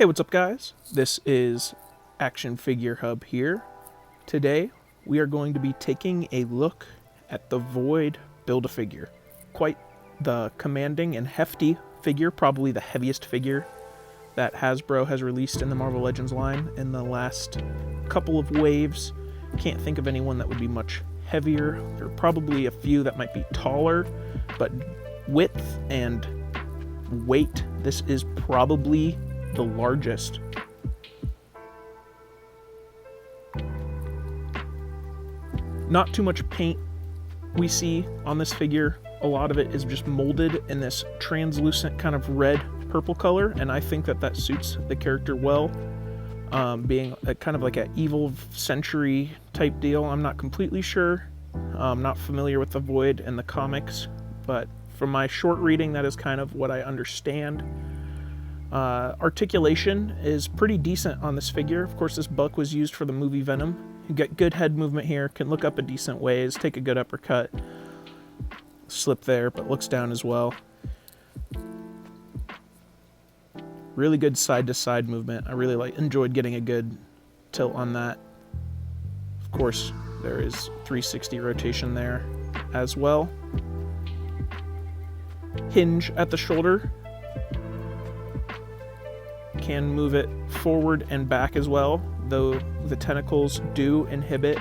Hey, what's up guys? This is Action Figure Hub here. Today we are going to be taking a look at the Void Build-A-Figure. Quite the commanding and hefty figure, probably the heaviest figure that Hasbro has released in the Marvel Legends line in the last couple of waves. Can't think of anyone that would be much heavier. There are probably a few that might be taller, but width and weight, this is probably the largest. Not too much paint we see on this figure. A lot of it is just molded in this translucent kind of red purple color, and I think that suits the character well. Being kind of like an evil century type deal. I'm not completely sure. I'm not familiar with the Void and the comics, but from my short reading, that is kind of what I understand. Articulation is pretty decent on this figure. Of course, this buck was used for the movie Venom. You get good head movement here, can look up a decent ways, take a good uppercut, slip there, but looks down as well. Really good side-to-side movement. I really enjoyed getting a good tilt on that. Of course, there is 360 rotation there as well. Hinge at the shoulder. Can move it forward and back as well, though the tentacles do inhibit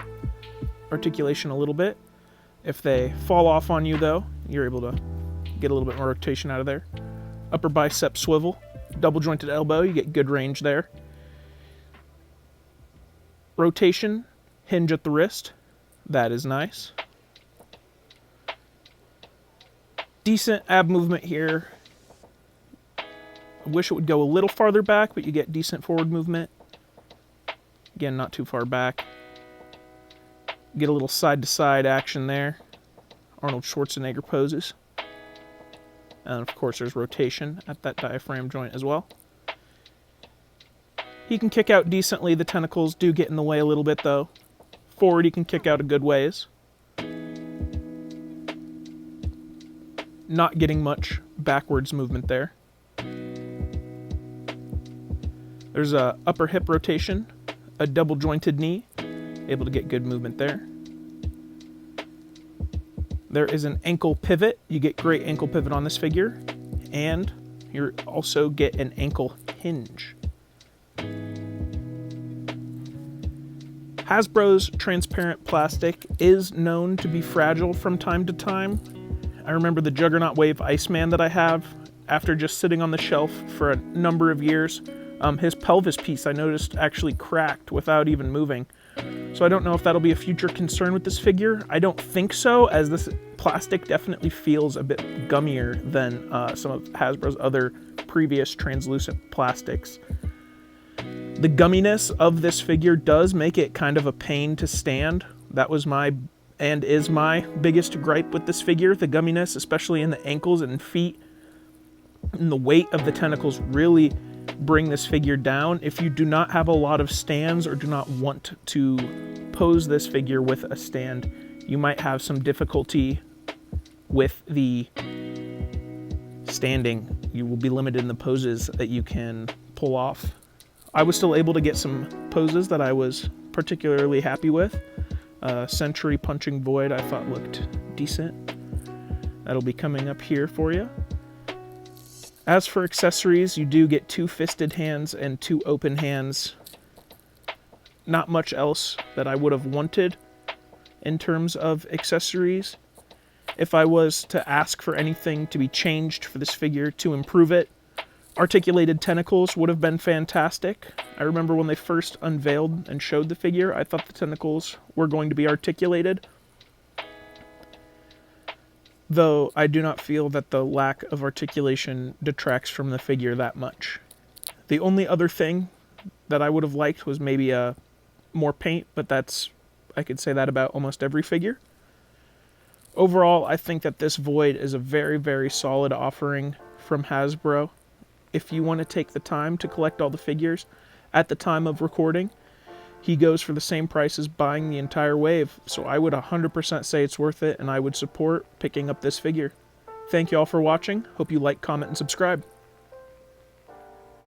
articulation a little bit. If they fall off on you, though, you're able to get a little bit more rotation out of there. Upper bicep swivel, double jointed elbow, you get good range there. Rotation, hinge at the wrist, that is nice. Decent ab movement here. I wish it would go a little farther back, but you get decent forward movement. Again, not too far back. Get a little side-to-side action there. Arnold Schwarzenegger poses. And of course, there's rotation at that diaphragm joint as well. He can kick out decently. The tentacles do get in the way a little bit, though. Forward, he can kick out a good ways. Not getting much backwards movement there. There's a upper hip rotation, a double jointed knee, able to get good movement there. There is an ankle pivot. You get great ankle pivot on this figure, and you also get an ankle hinge. Hasbro's transparent plastic is known to be fragile from time to time. I remember the Juggernaut Wave Iceman that I have, after just sitting on the shelf for a number of years. His pelvis piece, I noticed, actually cracked without even moving. So I don't know if that'll be a future concern with this figure. I don't think so, as this plastic definitely feels a bit gummier than some of Hasbro's other previous translucent plastics. The gumminess of this figure does make it kind of a pain to stand. That was my, and is my, biggest gripe with this figure. The gumminess, especially in the ankles and feet, and the weight of the tentacles really bring this figure down. If you do not have a lot of stands or do not want to pose this figure with a stand, you might have some difficulty with the standing. You will be limited in the poses that you can pull off. I was still able to get some poses that I was particularly happy with. Century Punching Void I thought looked decent. That'll be coming up here for you. As for accessories, you do get 2 fisted hands and 2 open hands. Not much else that I would have wanted in terms of accessories. If I was to ask for anything to be changed for this figure to improve it, articulated tentacles would have been fantastic. I remember when they first unveiled and showed the figure, I thought the tentacles were going to be articulated. Though I do not feel that the lack of articulation detracts from the figure that much. The only other thing that I would have liked was maybe more paint, but I could say that about almost every figure. Overall, I think that this Void is a very, very solid offering from Hasbro. If you want to take the time to collect all the figures at the time of recording, he goes for the same price as buying the entire wave, so I would 100% say it's worth it, and I would support picking up this figure. Thank you all for watching. Hope you like, comment, and subscribe.